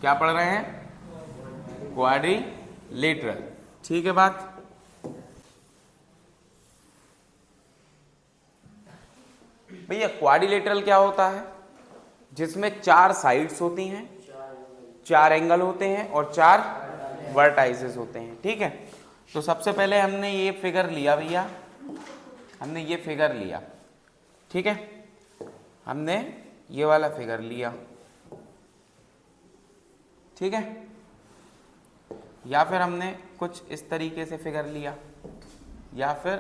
क्या पढ़ रहे हैं? क्वाड्रिलेटरल। ठीक है बात। भैया क्वाड्रिलेटरल क्या होता है? जिसमें 4 साइड्स होती हैं, 4 एंगल होते हैं और 4 वर्टाइसेस होते हैं। ठीक है, तो सबसे पहले हमने ये फिगर लिया भैया, हमने ये फिगर लिया। ठीक है, हमने ये वाला फिगर लिया। ठीक है, या फिर हमने कुछ इस तरीके से फिगर लिया, या फिर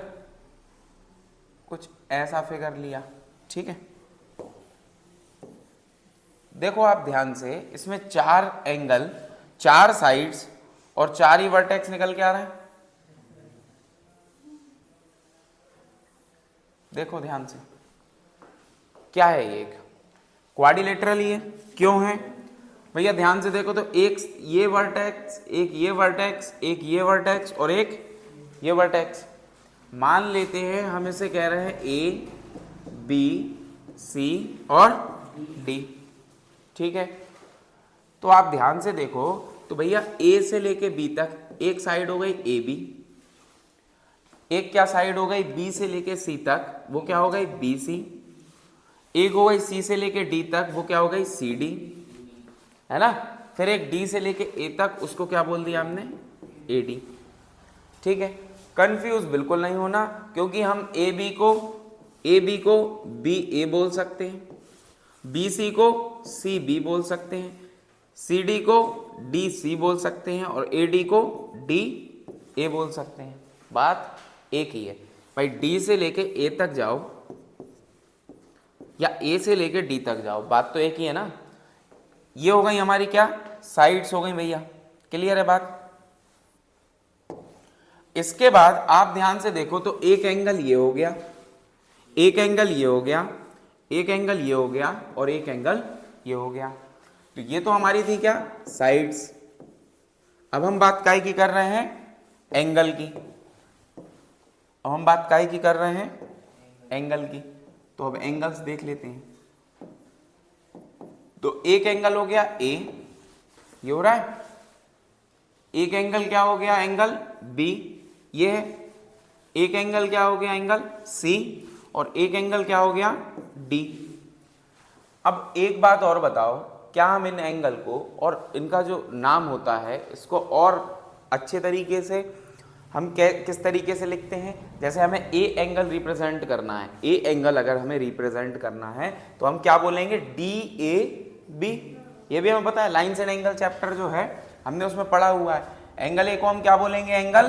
कुछ ऐसा फिगर लिया। ठीक है, देखो आप ध्यान से, इसमें 4 एंगल, 4 साइड्स और 4 ही वर्टेक्स निकल के आ रहे हैं। देखो ध्यान से, क्या है ये? एक क्वाड्रिलेटरल ही है। क्यों है भैया? ध्यान से देखो तो एक ये वर्टेक्स, एक ये वर्टेक्स, एक ये वर्टेक्स और एक ये वर्टेक्स। मान लेते हैं हम इसे कह रहे हैं ए, बी, सी और डी। ठीक है, तो आप ध्यान से देखो तो भैया ए से लेके बी तक एक साइड हो गई ए बी, एक क्या साइड हो गई बी से लेके सी तक, वो क्या हो गई बी सी। एक हो गई सी से लेके डी तक, वो क्या हो गई सी डी, है ना। फिर एक डी से लेके ए तक, उसको क्या बोल दिया हमने? A D. ठीक है, कंफ्यूज बिल्कुल नहीं होना, क्योंकि हम ए बी को बी ए बोल सकते हैं, बी सी को सी बी बोल सकते हैं, सी डी को डी सी बोल सकते हैं और ए डी को डी ए बोल सकते हैं। बात एक ही है भाई, डी से लेके ए तक जाओ या ए से लेके डी तक जाओ, बात तो एक ही है ना। ये हो गई हमारी क्या? साइड्स हो गई भैया। क्लियर है बात? इसके बाद आप ध्यान से देखो तो एक एंगल ये हो गया, एक एंगल ये हो गया, एक एंगल ये हो गया और एक एंगल ये हो गया। तो ये तो हमारी थी क्या? साइड्स। अब हम बात काय की कर रहे हैं? एंगल की। अब हम बात काय की कर रहे हैं? एंगल की। तो अब एंगल्स देख लेते हैं। तो एक एंगल हो गया ए, ये हो रहा है। एक एंगल क्या हो गया? एंगल बी, ये है। एक एंगल क्या हो गया? Angle C. और एक एंगल क्या हो गया? डी। अब एक बात और बताओ, क्या हम इन एंगल को और इनका जो नाम होता है इसको और अच्छे तरीके से हम किस तरीके से लिखते हैं? जैसे हमें ए एंगल रिप्रेजेंट करना है, ए एंगल अगर हमें रिप्रेजेंट करना है तो हम क्या बोलेंगे? D A B. ये भी हमें पता है, लाइन्स एंड एंगल चैप्टर जो है हमने उसमें पढ़ा हुआ है। एंगल ए को हम क्या बोलेंगे? Angle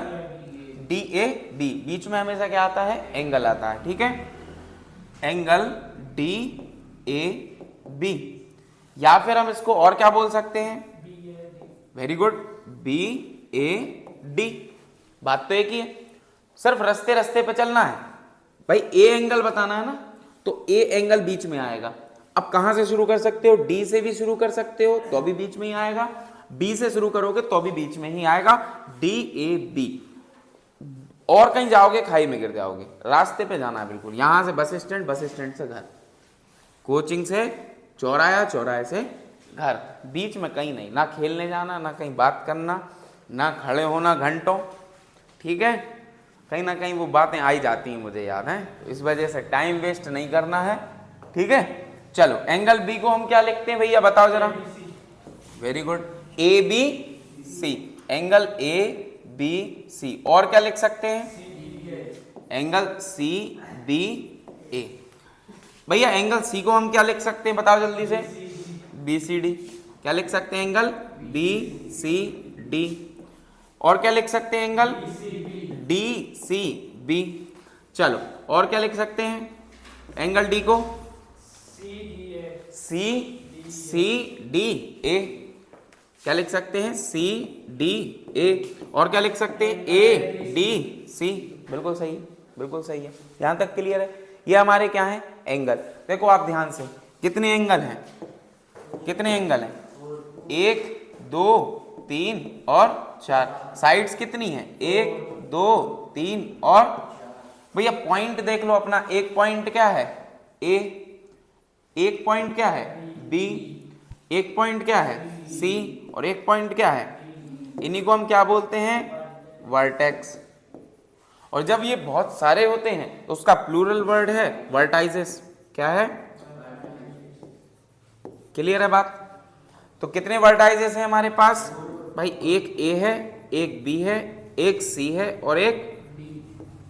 D A B. बीच में हमेशा क्या आता है? एंगल आता है। ठीक है, एंगल डी ए बी। या फिर हम इसको और क्या बोल सकते हैं? Very good, B A D. बात तो एक ही है, सिर्फ रास्ते रास्ते पे चलना है भाई। ए एंगल बताना है ना, तो ए एंगल बीच में आएगा। अब कहां से शुरू कर सकते हो? डी से भी शुरू कर सकते हो तो भी बीच में ही आएगा, बी से शुरू करोगे तो भी बीच में ही आएगा, डी ए बी। और कहीं जाओगे खाई में गिर जाओगे। रास्ते पे जाना है बिल्कुल, यहां से बस स्टैंड, बस स्टैंड से घर, कोचिंग से चौराया, चौराहे से घर, बीच में कहीं नहीं। ना खेलने जाना, ना कहीं बात करना, ना खड़े होना घंटों। ठीक है, कहीं ना कहीं वो बातें आई जाती हैं, मुझे याद है, तो इस वजह से टाइम वेस्ट नहीं करना है। ठीक है, चलो एंगल बी को हम क्या लिखते हैं भैया? बताओ जरा। Very good, A B C. Angle A B C. और क्या लिख सकते हैं? Angle C B A. भैया एंगल सी को हम क्या लिख सकते हैं? बताओ जल्दी से। B C D. क्या लिख सकते हैं? Angle B C D. और क्या लिख सकते हैं? Angle D C B. चलो और क्या लिख सकते हैं? एंगल डी को सी सी डी ए। क्या लिख सकते हैं? C D A. और क्या लिख सकते हैं? A D C. बिल्कुल सही, बिल्कुल सही है। यहां तक क्लियर है? ये हमारे क्या है? एंगल। देखो आप ध्यान से, कितने एंगल हैं? कितने एंगल हैं? 1 2 3 और 4। साइड्स कितनी हैं? 1 2 3 और भैया पॉइंट देख लो अपना। एक पॉइंट क्या है? ए। एक पॉइंट क्या है? बी। एक पॉइंट क्या है सी और एक पॉइंट क्या है, इन्हीं को हम क्या बोलते हैं, वर्टेक्स। और जब ये बहुत सारे होते हैं तो उसका प्लूरल वर्ड है वर्टाइजेस। क्या है, क्लियर है बात। तो कितने वर्टाइजेस हैं हमारे पास भाई, एक ए है, एक बी है, एक सी है और एक,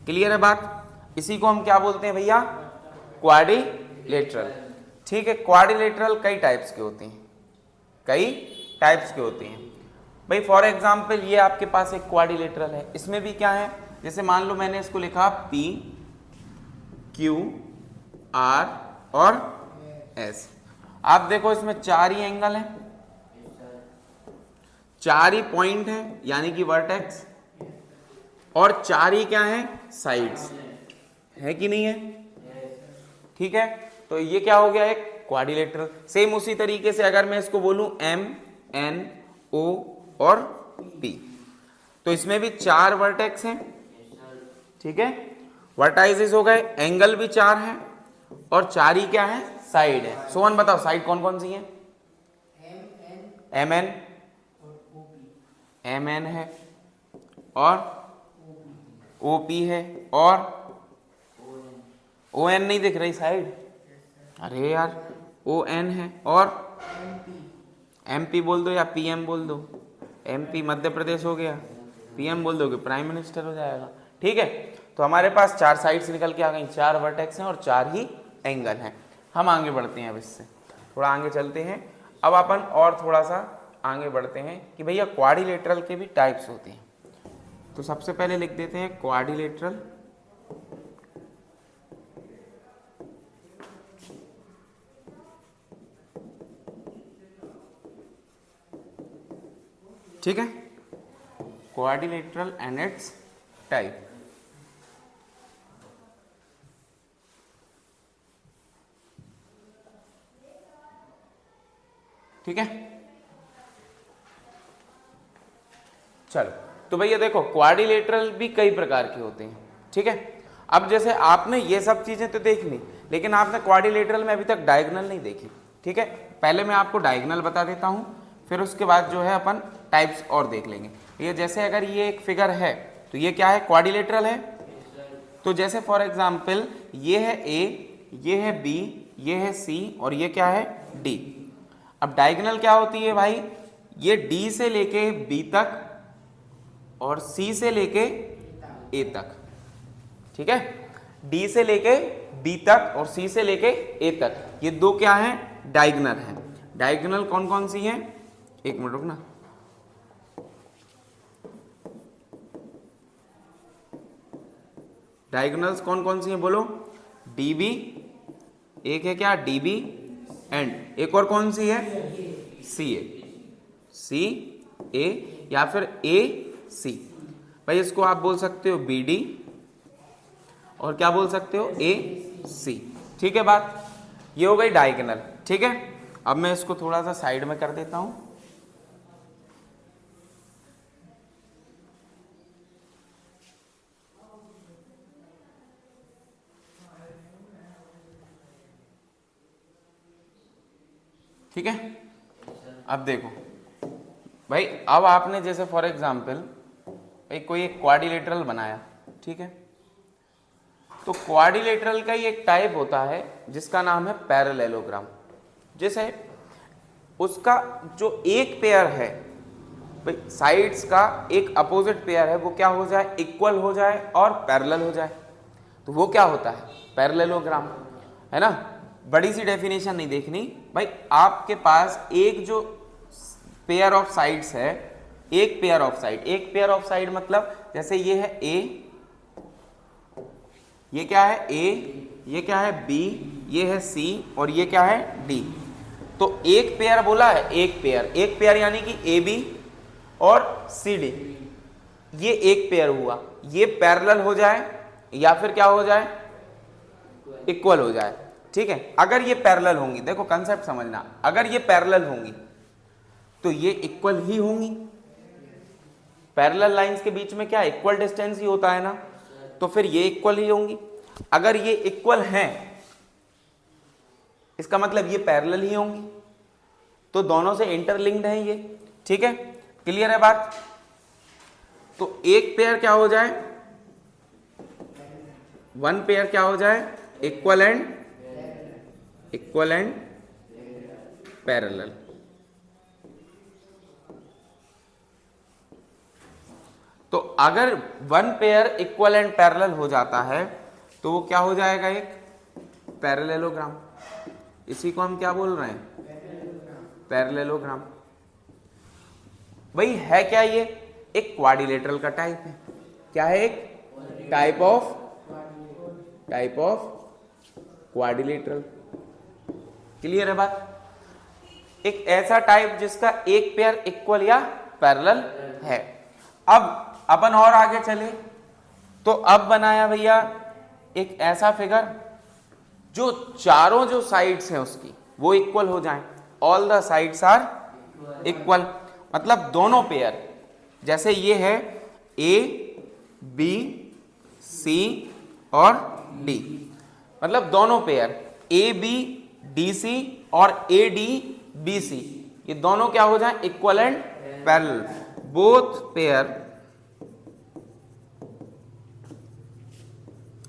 क्लियर है बात। इसी को हम क्या बोलते हैं भैया, क्वाड्रिलेटरल। ठीक है, क्वाड्रिलेटरल कई टाइप्स के होते हैं, कई टाइप्स के होते हैं भाई। फॉर एग्जाम्पल ये आपके पास एक क्वाड्रिलेटरल है, इसमें भी क्या है, जैसे मान लो मैंने इसको लिखा P Q R और S। आप देखो इसमें 4 ही एंगल हैं, 4 ही पॉइंट है यानी कि वर्टेक्स, और 4 ही क्या है, साइड्स है कि नहीं है। ठीक है, तो ये क्या हो गया, एक क्वाड्रिलेटरल। सेम उसी तरीके से अगर मैं इसको बोलूं M N O और P, तो इसमें भी 4 वर्टेक्स हैं। ठीक है, वर्टाइजेस हो गए, एंगल भी 4 है और 4 ही क्या है, साइड है। सोहन बताओ साइड कौन कौन सी है, एम एन है और OP है और ON नहीं दिख रही साइड, अरे यार ON है और MP बोल दो या PM बोल दो, MP मध्य प्रदेश हो गया, PM बोल दोगे प्राइम मिनिस्टर हो जाएगा। ठीक है, तो हमारे पास 4 साइड्स निकल के आ गई, 4 वर्टेक्स हैं और 4 ही एंगल हैं। हम आगे बढ़ते हैं, अब इससे थोड़ा आगे चलते हैं। अब अपन और थोड़ा सा आगे बढ़ते हैं कि भैया क्वाड्रिलेटरल के भी टाइप्स होते हैं। तो सबसे पहले लिख देते हैं क्वाड्रिलेटरल। ठीक है, क्वाड्रिलेटरल एंड इट्स टाइप। ठीक है, चलो तो भैया देखो क्वाड्रिलेटरल भी कई प्रकार के होते हैं। ठीक है, अब जैसे आपने ये सब चीजें तो देख ली, लेकिन आपने क्वाड्रिलेटरल में अभी तक डायगोनल नहीं देखी। ठीक है, पहले मैं आपको डायगोनल बता देता हूं, फिर उसके बाद जो है अपन टाइप्स और देख लेंगे। ये जैसे अगर ये एक फिगर है तो ये क्या है, क्वाड्रिलेटरल है। तो जैसे फॉर एग्जाम्पल ये है A, ये है B, ये है C और ये क्या है, D। अब डायगोनल क्या होती है भाई, ये D से लेके B तक और C से लेके A तक। ठीक है, D से लेके B तक और C से लेके A तक, ये दो क्या है, डायगोनल है। डायगोनल कौन कौन सी है, एक मिनट रुकना। डायगोनल्स कौन कौन सी हैं बोलो, DB, एक है क्या DB एंड एक और कौन सी है, CA, CA या फिर AC। भाई इसको आप बोल सकते हो BD और क्या बोल सकते हो, AC। ठीक है बात, ये हो गई डायगोनल। ठीक है, अब मैं इसको थोड़ा सा साइड में कर देता हूं। ठीक है, अब देखो भाई, अब आपने जैसे फॉर एग्जांपल भाई कोई एक क्वाड्रिलेटरल बनाया। ठीक है, तो क्वाड्रिलेटरल का ही एक टाइप होता है जिसका नाम है पैरेललोग्राम। जैसे उसका जो एक पेयर है भाई, साइड्स का एक अपोजिट पेयर है, वो क्या हो जाए, इक्वल हो जाए और पैरेलल हो जाए, तो वो क्या होता है, पैरेललोग्राम, है ना। बड़ी सी डेफिनेशन नहीं देखनी भाई, आपके पास एक जो पेयर ऑफ साइड्स है, एक पेयर ऑफ साइड, एक पेयर ऑफ साइड मतलब जैसे ये है A, ये क्या है A, ये क्या है B, ये है C और ये क्या है D। तो एक पेयर बोला है, एक पेयर यानी कि AB और CD, ये एक पेयर हुआ, ये पैरेलल हो जाए या फिर क्या हो जाए, इक्वल हो जाए। ठीक है, अगर ये पैरेलल होंगी, देखो कंसेप्ट समझना, अगर ये पैरेलल होंगी तो ये इक्वल ही होंगी। पैरेलल लाइंस के बीच में क्या इक्वल डिस्टेंस ही होता है ना, तो फिर ये इक्वल ही होंगी। अगर ये इक्वल हैं इसका मतलब ये पैरेलल ही होंगी। तो दोनों से इंटरलिंक्ड है ये, ठीक है, क्लियर है बात। तो एक पेयर क्या हो जाए, वन पेयर क्या हो जाए, इक्वल एंड पैरेलल। तो अगर one pair equal and parallel हो जाता है तो वो क्या हो जाएगा, एक पैरेललोग्राम। इसी को हम क्या बोल रहे हैं, पैरेललोग्राम। भाई है क्या ये, एक क्वाड्रिलेटरल का टाइप है। क्या है, एक टाइप ऑफ क्वाड्रिलेटरल। क्लियर है बात। एक ऐसा टाइप जिसका एक पेयर इक्वल या पैरेलल है। अब अपन और आगे चले तो अब बनाया भैया एक ऐसा फिगर जो चारों जो साइड्स हैं उसकी वो इक्वल हो जाएं, all the sides are equal. मतलब दोनों पेयर, जैसे ये है ए बी सी और डी, मतलब दोनों pair A B D C और ए डी बी सी, ये दोनों क्या हो जाए, equal and parallel. Both pair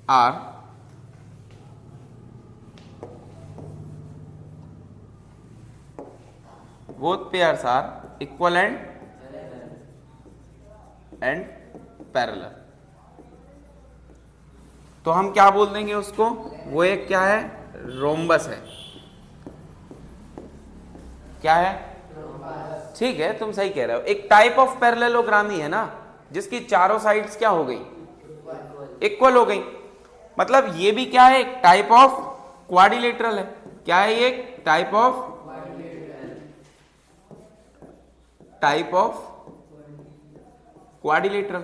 are equal and parallel. तो हम क्या बोल देंगे उसको, वो एक क्या है, रोम्बस है। क्या है, ठीक है, तुम सही कह रहे हो, एक टाइप ऑफ पैरेललोग्राम ही है ना, जिसकी चारों साइड्स क्या हो गई, इक्वल हो गई। मतलब ये भी क्या है, एक टाइप ऑफ क्वाड्रिलेटरल है। क्या है ये, टाइप ऑफ क्वाड्रिलेटरल,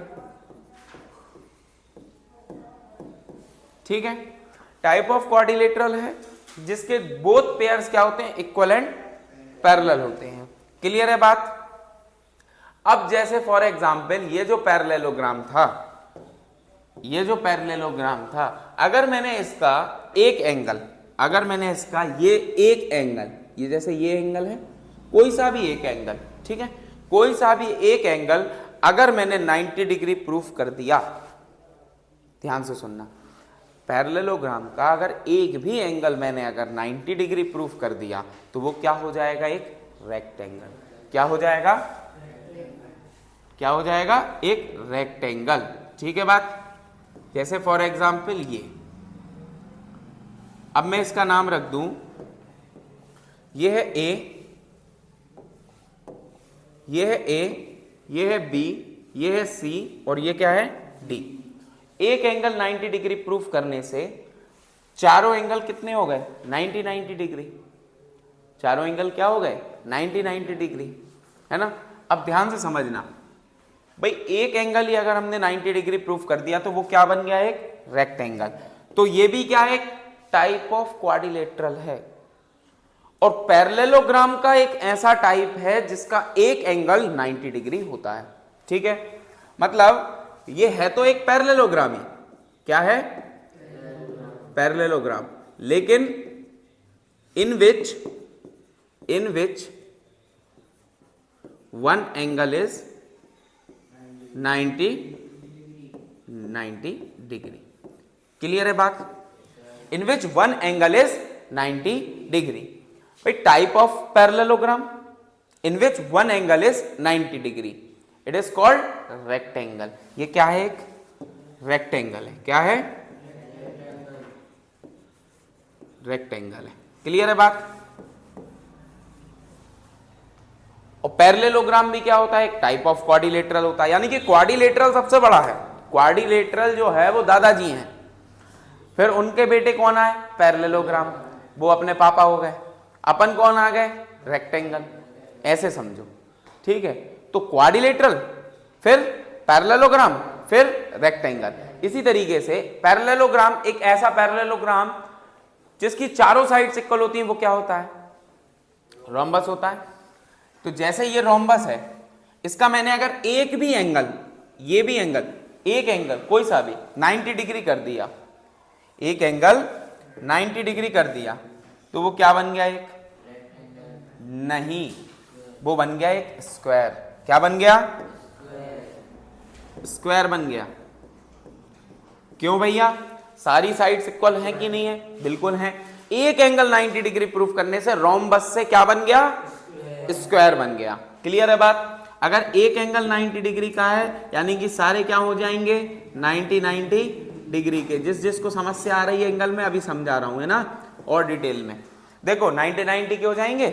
ठीक है, टाइप ऑफ क्वाड्रिलेटरल है जिसके बोथ पेयर्स क्या होते हैं, इक्वल एंड पैरेलल होते हैं। क्लियर है बात। अब जैसे फॉर एग्जांपल ये जो पैरेललोग्राम था, अगर मैंने इसका एक एंगल, ये एक एंगल, ये जैसे ये एंगल है, कोई सा भी एक एंगल, ठीक है, कोई सा भी एक एंगल अगर मैंने 90 डिग्री प्रूफ कर दिया, ध्यान से सुनना, पैरेललोग्राम का अगर एक भी एंगल मैंने अगर 90 डिग्री प्रूफ कर दिया तो वो क्या हो जाएगा, एक रेक्टेंगल। क्या हो जाएगा, एक रेक्टेंगल। ठीक है बात। जैसे फॉर एग्जाम्पल ये, अब मैं इसका नाम रख दूं, ये है ए, ये है बी, ये है सी और ये क्या है, डी। एक एंगल 90 डिग्री प्रूफ करने से चारों एंगल कितने हो गए, 90 डिग्री। चारों एंगल क्या हो गए, 90 डिग्री, है ना। अब ध्यान से समझना भाई, एक एंगल ही अगर हमने 90 डिग्री प्रूफ कर दिया तो वो क्या बन गया, एक रेक्टेंगल। तो ये भी क्या है, टाइप ऑफ क्वाड्रिलेटरल है। और पैरेललोग्राम का एक ऐसा टाइप है जिसका एक एंगल 90 डिग्री होता है। ठीक है, मतलब ये है तो एक पैरेललोग्राम ही, क्या है, पैरेललोग्राम, लेकिन in which one angle is 90 degree. Clear है बात। In which one angle is 90 degree. भाई type of parallelogram in which one angle is 90 degree, it is called rectangle. ये क्या है, एक रेक्टेंगल है। क्या है, रेक्टेंगल है। क्लियर है बात। और पैरेललोग्राम भी क्या होता है, एक टाइप ऑफ क्वाड्रिलेटरल होता है। यानी कि क्वाड्रिलेटरल सबसे बड़ा है। क्वाड्रिलेटरल जो है वो दादाजी हैं, फिर उनके बेटे कौन आए, पैरेललोग्राम, वो अपने पापा हो गए, अपन कौन आ गए, रेक्टेंगल। ऐसे समझो, ठीक है। तो क्वाड्रिलेटरल, फिर पैरेललोग्राम, फिर रेक्टेंगल। इसी तरीके से पैरेललोग्राम, एक ऐसा पैरेललोग्राम जिसकी चारों साइड्स इक्वल होती हैं, वो क्या होता है, रोम्बस होता है। तो जैसे ये रोम्बस है, इसका मैंने अगर एक भी एंगल, ये भी एंगल, एक एंगल कोई सा भी 90 डिग्री कर दिया, एक एंगल 90 डिग्री कर दिया, तो वो क्या बन गया, एक नहीं, वो बन गया एक स्क्वायर। क्या बन गया? स्क्वायर बन गया। क्यों भैया? सारी साइड्स इक्वल हैं कि नहीं है? बिल्कुल हैं। एक एंगल 90 डिग्री प्रूफ करने से रोम्बस से क्या बन गया? स्क्वायर बन गया। क्लियर है बात? अगर एक एंगल 90 डिग्री का है यानी कि सारे क्या हो जाएंगे? 90 डिग्री के। जिस जिसको समस्या आ रही है एंगल में अभी समझा रहा हूं, है ना, और डिटेल में। देखो 90 के हो जाएंगे।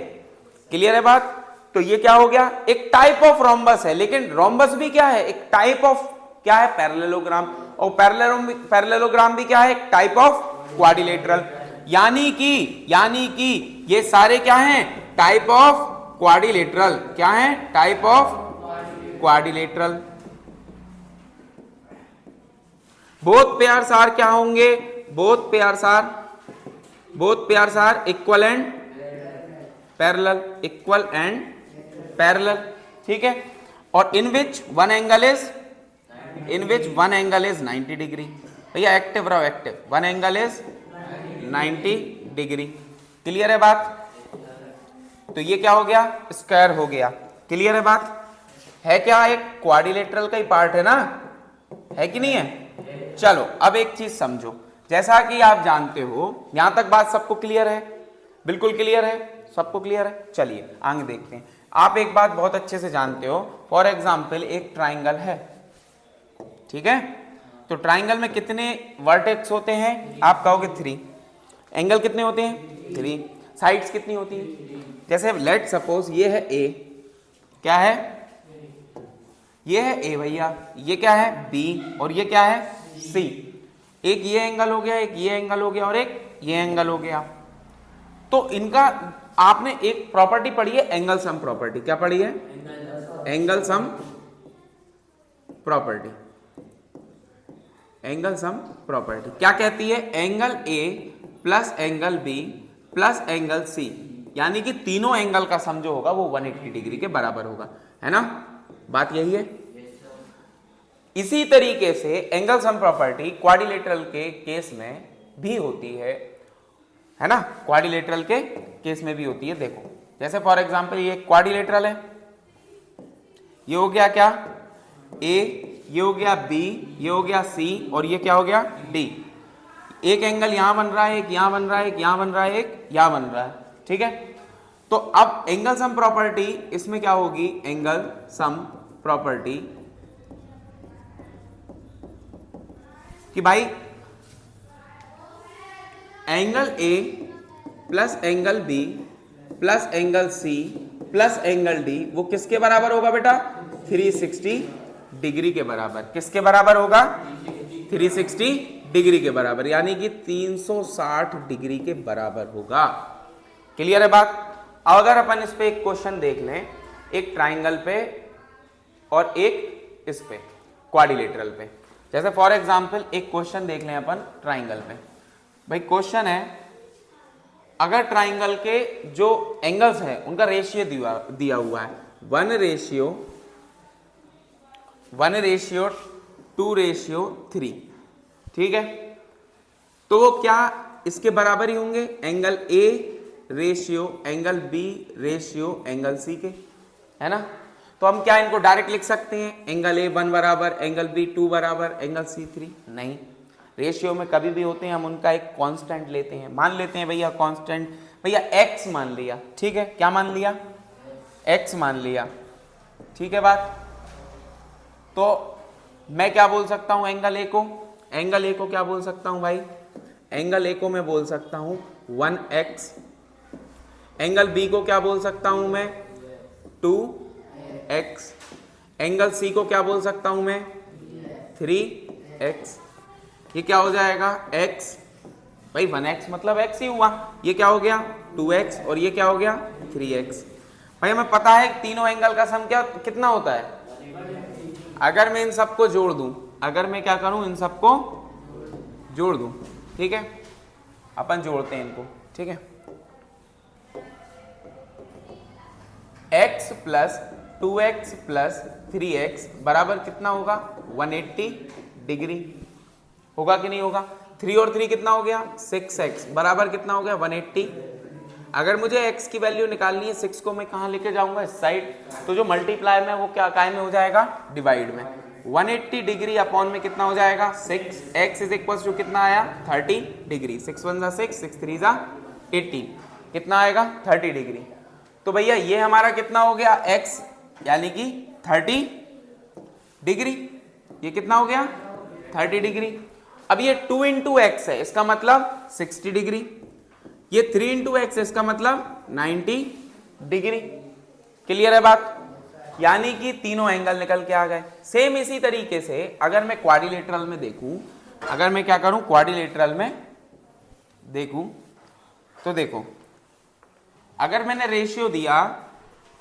क्लियर है बात? तो ये क्या हो गया? एक टाइप ऑफ रोम्बस है, लेकिन रोम्बस भी क्या है? एक टाइप ऑफ क्या है? पैरेललोग्राम। और पैरेललोग्राम भी क्या है? एक टाइप ऑफ क्वाड्रिलेटरल। यानी कि ये सारे क्या हैं? Type of quadrilateral. क्या है? Type of quadrilateral. Both pairs are क्या होंगे? Both pairs are equal and parallel. Equal and parallel. ठीक है। और in which one angle is 90 degree. भैया एक्टिव रहो, active. One angle is 90 degree. Clear है बात? तो ये क्या हो गया? स्क्वायर हो गया। क्लियर है बात? है क्या? एक क्वाड्रिलेटरल का ही पार्ट है ना, है कि नहीं है? चलो अब एक चीज समझो। जैसा कि आप जानते हो, यहां तक बात सबको क्लियर है? बिल्कुल क्लियर है? सबको क्लियर है? चलिए आगे देखते हैं। आप एक बात बहुत अच्छे से जानते हो, फॉर एग्जाम्पल एक ट्राइंगल है, ठीक है? तो ट्राइंगल में कितने वर्टेक्स होते हैं? आप कहोगे 3। एंगल कितने होते हैं? 3। साइड्स कितनी होती हैं? जैसे लेट सपोज ये है ए। क्या है? ये है ए भैया। ये क्या है? बी। और ये क्या है? सी। एक ये एंगल हो गया, एक ये एंगल हो गया, और एक ये एंगल हो गया। तो इनका आपने एक प्रॉपर्टी पढ़ी है, एंगल सम प्रॉपर्टी। क्या पढ़ी है? Angle sum property. Angle sum property क्या कहती है? Angle A plus angle B plus angle C, यानी कि तीनों एंगल का सम जो होगा वो 180 डिग्री के बराबर होगा, है ना? बात यही है। इसी तरीके से एंगल सम प्रॉपर्टी क्वाड्रिलेटरल के केस में भी होती है ना? क्वाड्रिलेटरल के केस में भी होती है। देखो जैसे फॉर एग्जांपल ये क्वाड्रिलेटरल है, ये हो गया क्या? ए, ये हो गया बी, ये हो गया सी, और ये क्या हो गया? डी। एक एंगल यहां बन रहा है, एक यहां बन रहा है, एक यहां बन रहा है, एक यहां बन रहा है, ठीक है? तो अब एंगल सम प्रॉपर्टी इसमें क्या होगी? एंगल सम प्रॉपर्टी कि भाई angle A plus angle B plus angle C plus angle D वो किसके बराबर होगा बेटा? 360 डिग्री के बराबर। किसके बराबर होगा? 360 डिग्री के बराबर, यानी कि 360 डिग्री के बराबर होगा। क्लियर है बात? अगर अपन इस पे एक क्वेश्चन देख लें, एक ट्राइंगल पे और एक इस पे क्वाड्रिलेटरल पे। जैसे फॉर एग्जांपल एक क्वेश्चन देख लें अपन ट्राइंगल पे। भाई क्वेश्चन है, अगर ट्राइंगल के जो एंगल्स हैं उनका रेशियो दिया हुआ है 1:2:3, ठीक है? तो वो क्या इसके बराबर ही होंगे? Angle A ratio angle B ratio angle C के, है ना? तो हम क्या इनको डायरेक्ट लिख सकते हैं? एंगल ए 1 बराबर एंगल बी 2 बराबर एंगल सी 3? नहीं, रेशियो में कभी भी होते हैं हम उनका एक कांस्टेंट लेते हैं। मान लेते हैं भैया कांस्टेंट, भैया x मान लिया, ठीक है? क्या मान लिया? x मान लिया, ठीक है बात? तो मैं क्या बोल सकता हूं एंगल ए को? एंगल ए को क्या बोल सकता हूं भाई? एंगल ए को मैं बोल सकता हूं 1x। एंगल बी को क्या बोल सकता हूं मैं? 2x। एंगल सी को क्या बोल सकता हूं मैं? 3x। ये क्या हो जाएगा? x। भाई 1x मतलब x ही हुआ। ये क्या हो गया? 2x, और ये क्या हो गया? 3x। भाई हमें पता है तीनों एंगल का सम क्या कितना होता है? अगर मैं इन सबको जोड़ दूं, अगर मैं क्या करूं? इन सबको जोड़ दूं, ठीक है? अपन जोड़ते हैं इनको, ठीक है? x plus 2x plus 3x बराबर कितना होगा? 180 डिग्री। होगा कि नहीं होगा? 3 और 3 कितना हो गया? 6x बराबर कितना हो गया? 180। अगर मुझे x की वैल्यू निकालनी है 6 को मैं कहाँ लेके जाऊंगा, इस साइड, तो जो मल्टीप्लाई में वो क्या काय में हो जाएगा, डिवाइड में। 180 डिग्री अपॉन में कितना हो जाएगा 6, x इज इक्वल टू कितना आया 30 डिग्री, 6 1 = 6, 6 3 = 18, कितना आएगा 30 डिग्री। तो भैया ये हमारा कितना हो गया x यानी कि 30 डिग्री, ये कितना हो गया 30 डिग्री। अब ये 2 × x है, इसका मतलब 60 डिग्री, ये 3 × x है, इसका मतलब 90 डिग्री। क्लियर है बात? यानी कि तीनों एंगल निकल के आ गए। सेम इसी तरीके से अगर मैं क्वाड्रिलेटरल में देखूं, अगर मैं क्या करूं क्वाड्रिलेटरल में देखूं, तो देखो अगर मैंने रेशियो दिया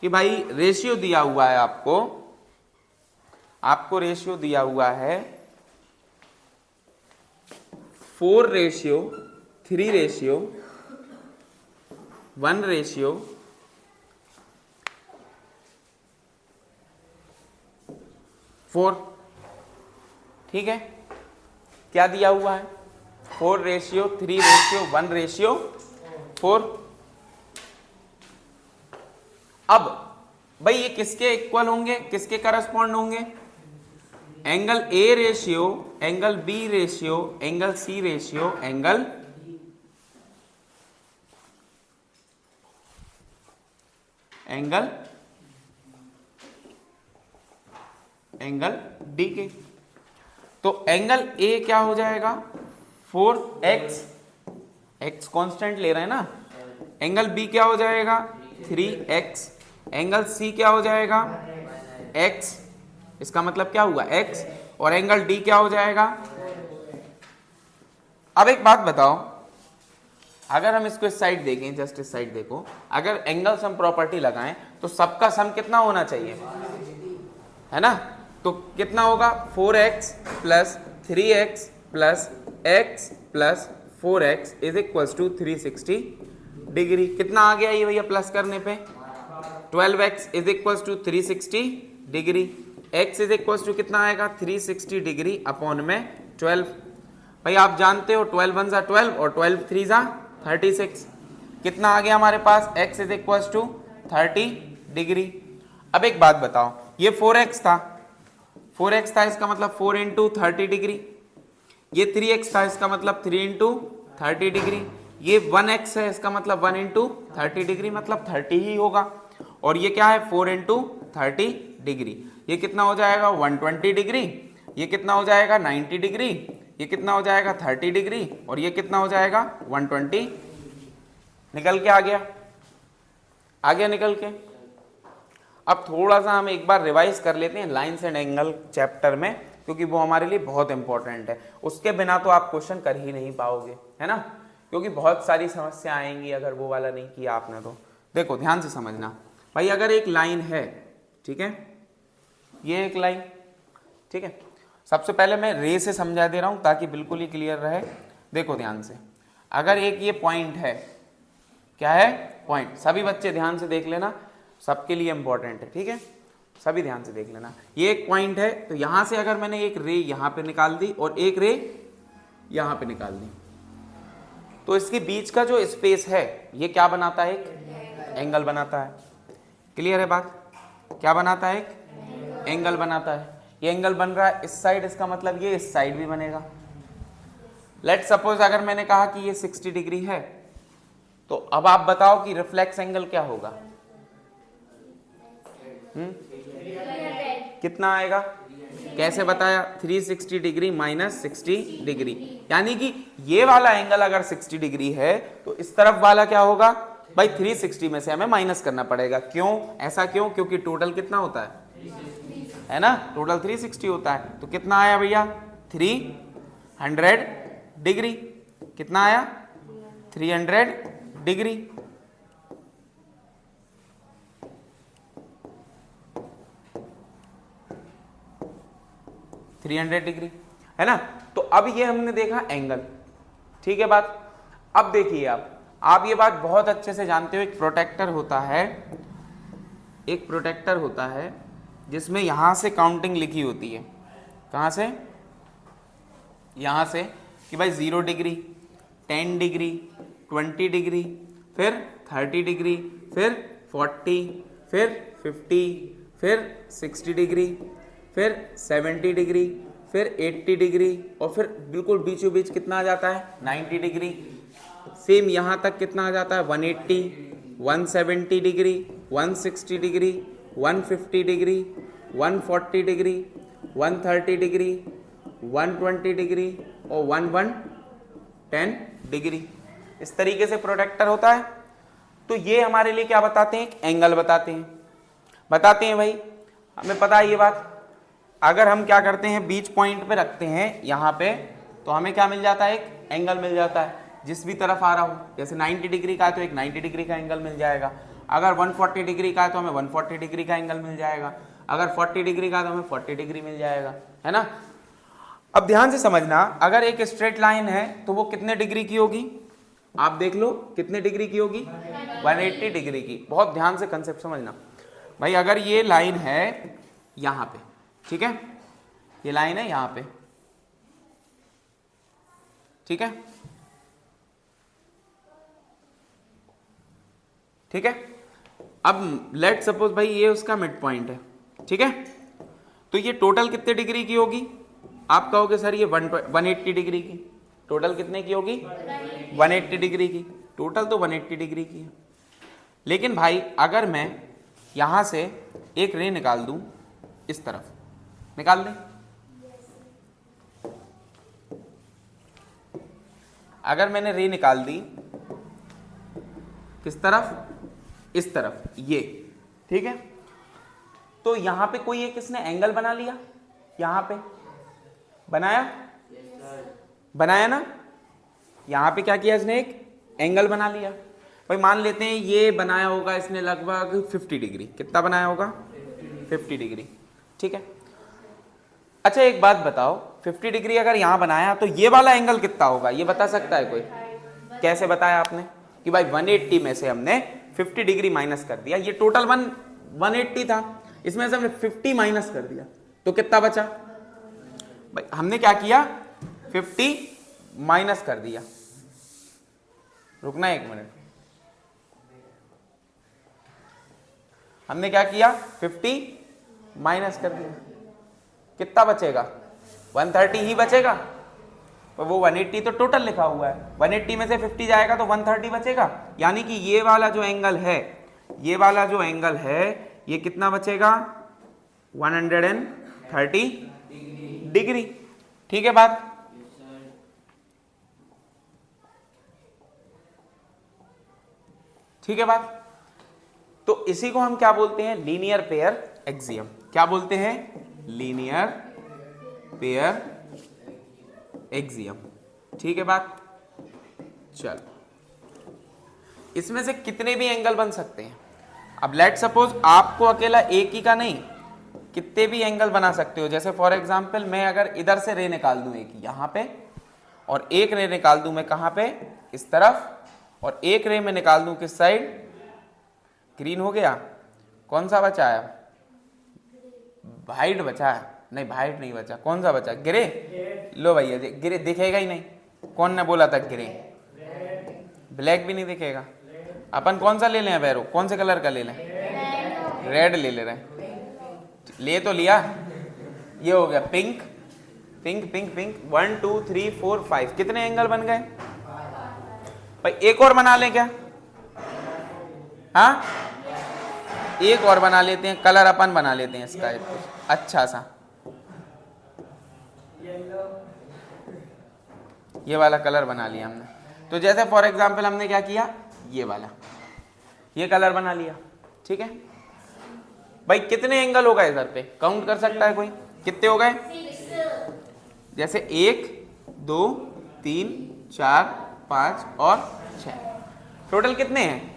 कि भाई रेशियो दिया हुआ है आपको रेशियो दिया हुआ है 4:3:1:4, ठीक है, क्या दिया हुआ है 4:3:1:4। अब भाई ये किसके इक्वल होंगे, किसके करस्पॉन्ड होंगे, angle A ratio, angle B ratio, angle C ratio, angle D के। तो एंगल A क्या हो जाएगा 4x, x कांस्टेंट ले रहे हैं ना, एंगल B क्या हो जाएगा 3x, एंगल C क्या हो जाएगा x, इसका मतलब क्या हुआ x, और एंगल D क्या हो जाएगा। अब एक बात बताओ, अगर हम इसको इस साइड देखें, जस्ट इस साइड देखो, अगर एंगल सम प्रॉपर्टी लगाएं तो सबका सम कितना होना चाहिए, है ना, तो कितना होगा 4x + 3x + x + 4x = 360 degree. कितना आ गया ये भैया प्लस करने पे, 12x = 360 डिग्री, x = कितना आएगा 360 डिग्री अपॉन में 12। भाई आप जानते हो 12 1 = 12 और 12 3 = 36, कितना आ गया हमारे पास x = 30 डिग्री। अब एक बात बताओ, ये 4x था, इसका मतलब 4 × 30 डिग्री, ये 3x था, इसका मतलब 3 × 30 डिग्री, ये 1x है, इसका मतलब 1 × 30 डिग्री, मतलब 30 ही होगा, और ये क्या है 4 × 30 डिग्री, ये कितना हो जाएगा 120 डिग्री, ये कितना हो जाएगा 90 डिग्री, ये कितना हो जाएगा 30 डिग्री, और ये कितना हो जाएगा 120। निकल के आ गया निकल के। अब थोड़ा सा हम एक बार रिवाइज कर लेते हैं लाइंस एंड एंगल चैप्टर में, क्योंकि वो हमारे लिए बहुत इंपॉर्टेंट है, उसके बिना तो आप क्वेश्चन कर ही नहीं पाओगे, है ना, क्योंकि बहुत सारी समस्या आएंगी अगर वो वाला नहीं किया आपने तो। देखो ध्यान से समझना भाई, अगर एक लाइन है, ठीक है, ये एक लाइन, ठीक है, सबसे पहले मैं रे से समझा दे रहा हूं ताकि बिल्कुल ही क्लियर रहे। देखो ध्यान से, अगर एक ये पॉइंट है, क्या है पॉइंट, सभी बच्चे ध्यान से देख लेना, सबके लिए इंपॉर्टेंट है, ठीक है, सभी ध्यान से देख लेना। ये एक पॉइंट है, तो यहां से अगर मैंने एक रे यहां पे निकाल दी और एक रे यहां पे निकाल दी, तो इसके बीच का जो स्पेस है ये क्या बनाता है, एक एंगल बनाता है। क्लियर है बात, क्या बनाता है, एक एंगल बनाता है। ये एंगल बन रहा है इस साइड, इसका मतलब ये इस साइड भी बनेगा। लेट सपोज अगर मैंने कहा कि ये 60 डिग्री है, तो अब आप बताओ कि रिफ्लेक्स एंगल क्या होगा, कितना आएगा, कैसे बताया, 360 डिग्री माइनस 60 डिग्री, यानी कि ये वाला एंगल अगर 60 डिग्री है तो इस तरफ वाला क्या होगा भाई, 360 में से हमें माइनस करना पड़ेगा। क्यों, ऐसा क्यों, क्योंकि टोटल कितना होता है ना, टोटल 360 होता है। तो कितना आया भैया 300 डिग्री, कितना आया 300 डिग्री। डिग्री है ना। तो अब ये हमने देखा एंगल, ठीक है बात। अब देखिए आप ये बात बहुत अच्छे से जानते हो, एक प्रोटेक्टर होता है जिसमें यहां से काउंटिंग लिखी होती है, कहां से, यहां से, कि भाई 0 डिग्री, 10 डिग्री, 20 डिग्री, फिर 30 डिग्री, फिर 40, फिर 50, फिर 60 डिग्री, फिर 70 डिग्री, फिर 80 डिग्री और फिर बिल्कुल बीचों बीच कितना आ जाता है 90 डिग्री। सेम यहाँ तक कितना आ जाता है 180, 170 degree, 160 degree, 150 degree, 140 degree, 130 degree, 120 degree और 110 डिग्री। इस तरीके से प्रोटेक्टर होता है। तो ये हमारे लिए क्या बताते हैं, एक एंगल बताते हैं भाई, हमें पता है ये बात। अगर हम क्या करते हैं बीच पॉइंट पे रखते हैं यहाँ पे, तो हमें क्या मिल जाता है, एक एंगल मिल जाता है जिस भी तरफ आ रहा हो। जैसे 90 डिग्री का है तो एक 90 डिग्री का एंगल मिल जाएगा, अगर 140 डिग्री का है तो हमें 140 डिग्री का एंगल मिल जाएगा, अगर 40 डिग्री का है तो हमें 40 डिग्री मिल जाएगा, है ना। अब ध्यान से समझना, अगर एक स्ट्रेट लाइन है तो वो कितने डिग्री की होगी, आप देख लो कितने डिग्री की होगी, 180 डिग्री की। बहुत ध्यान से कंसेप्ट समझना भाई। अगर ये लाइन है यहाँ पे, ठीक है, ये लाइन है यहाँ पे, ठीक है, ठीक है। अब लेट सपोज भाई ये उसका मिड पॉइंट है, ठीक है, तो ये टोटल कितने डिग्री की होगी, आप कहोगे सर ये 180 डिग्री की। टोटल कितने की होगी, 180 डिग्री की। टोटल तो 180 डिग्री की है। लेकिन भाई अगर मैं यहां से एक रे निकाल दूं, इस तरफ निकाल दें, अगर मैंने रे निकाल दी किस तरफ, इस तरफ, ये, ठीक है, तो यहां पे कोई एक इसने एंगल बना लिया, यहां पे बनाया, बनाया ना, यहां पे क्या किया इसने, एक एंगल बना लिया। भाई मान लेते हैं ये बनाया होगा इसने लगभग 50 डिग्री, कितना बनाया होगा 50 डिग्री, ठीक है। अच्छा एक बात बताओ, 50 डिग्री अगर यहां बनाया तो ये वाला एंगल कितना होगा, ये बता सकता है कोई, कैसे बताया आपने कि भाई 180 में से हमने 50 डिग्री माइनस कर दिया, ये टोटल 180 था, इसमें से हमने 50 माइनस कर दिया तो कितना बचा, भाई हमने क्या किया 50 माइनस कर दिया, रुकना एक मिनट, हमने क्या किया 50 माइनस कर दिया, कितना बचेगा 130 ही बचेगा। तो वो 180 तो टोटल लिखा हुआ है, 180 में से 50 जाएगा तो 130 बचेगा, यानी कि ये वाला जो एंगल है, ये वाला जो एंगल है ये कितना बचेगा 130 डिग्री, ठीक है बात। ठीक है बात। तो इसी को हम क्या बोलते हैं, लीनियर पेयर एक्सियम। क्या बोलते हैं, लीनियर पेयर एक्सियम, ठीक है बात। चल इसमें से कितने भी एंगल बन सकते हैं। अब लेट सपोज आपको अकेला एक ही का नहीं, कितने भी एंगल बना सकते हो। जैसे फॉर एग्जांपल मैं अगर इधर से रे निकाल दूं एक यहां पे, और एक रे निकाल दूं मैं कहां पे, इस तरफ, और एक रे में निकाल दूं किस साइड, ग्रीन हो गया, कौन सा बचा है, वाइट बचा है, नहीं वाइट नहीं बचा, कौन सा बचा, ग्रे। लो भैया ग्रे दिखेगा ही नहीं, कौन ने बोला था ग्रे, ब्लैक भी नहीं दिखेगा। अपन कौन सा ले लें बैरो, कौन से कलर का ले लें, रेड ले ले रहे हैं, ले तो लिया, ये हो गया पिंक, पिंक पिंक पिंक, 1 2 3 4 5, कितने एंगल बन गए भाई। एक और बना लें क्या, हाँ एक और बना लेते हैं, कलर अपन बना लेते हैं इसका अच्छा सा, ये वाला कलर बना लिया हमने। तो जैसे फॉर एग्जांपल हमने क्या किया, ये वाला, ये कलर बना लिया, ठीक है भाई। कितने एंगल हो गए इधर पे, काउंट कर सकता है कोई, कितने हो गए, जैसे 1 2 3 4 5 और 6, टोटल कितने हैं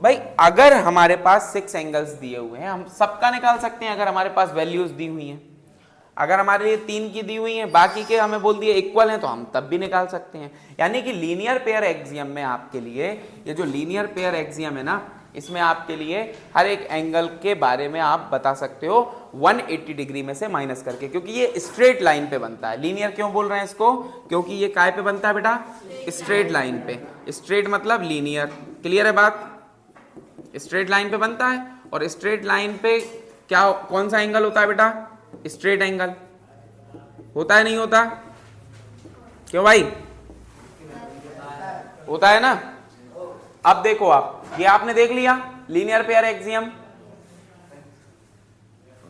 भाई। अगर हमारे पास 6 एंगल्स दिए हुए हैं, हम सबका निकाल सकते हैं अगर हमारे पास वैल्यूज दी हुई हैं। अगर हमारे लिए 3 की दी हुई हैं, बाकी के हमें बोल दिए इक्वल हैं, तो हम तब भी निकाल सकते हैं। यानी कि लीनियर पेयर एक्सियम में आपके लिए ये जो लीनियर पेयर एक्सियम है ना, इसमें आपके लिए हर एक एंगल के बारे में आप बता सकते हो 180 डिग्री में से माइनस करके, क्योंकि ये स्ट्रेट लाइन पे बनता है। लीनियर क्यों बोल रहे हैं इसको? क्योंकि ये काय पे बनता है बेटा? स्ट्रेट लाइन पे। स्ट्रेट मतलब लीनियर। क्लियर है बात? स्ट्रेट लाइन पे बनता है, और स्ट्रेट लाइन पे क्या कौन सा एंगल होता है बेटा? स्ट्रेट एंगल होता है, नहीं होता? क्यों भाई? होता है ना। अब देखो आप, ये आपने देख लिया लीनियर पेयर एक्सियम।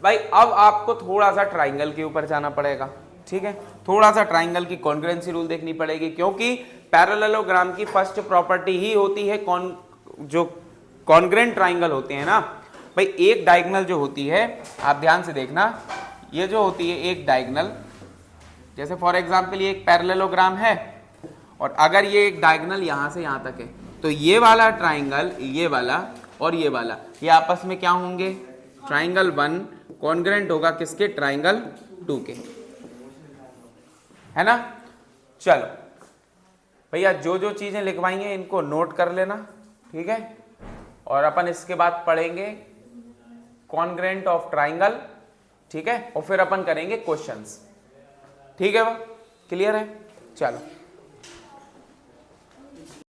भाई अब आपको थोड़ा सा ट्राइंगल के ऊपर जाना पड़ेगा, ठीक है? थोड़ा सा ट्राइंगल की कॉन्ग्रुएंसी रूल देखनी पड़ेगी, क्योंकि पैरेललोग्राम की फर्स्ट प्रॉपर्टी ही होती है जो कॉन्ग्रुएंट ट्राइंगल होते हैं ना भाई। एक डायगोनल जो होती है, आप ध्यान से देखना, ये जो होती है एक डायगोनल, जैसे फॉर एग्जांपल ये एक पैरेललोग्राम है, और अगर ये एक डायगोनल यहां से यहां तक है, तो ये वाला ट्राइंगल, ये वाला और ये वाला, ये आपस में क्या होंगे? ट्राइंगल 1 कॉन्ग्रुएंट होगा किसके? ट्राइंगल 2 के, है ना? चलो भैया, जो जो चीजें लिखवाई हैं इनको नोट कर लेना, ठीक है? और अपन इसके बाद पढ़ेंगे कॉन्ग्रुएंट ऑफ ट्राइंगल, ठीक है? और फिर अपन करेंगे क्वेश्चंस, ठीक है? वो क्लियर है? चलो।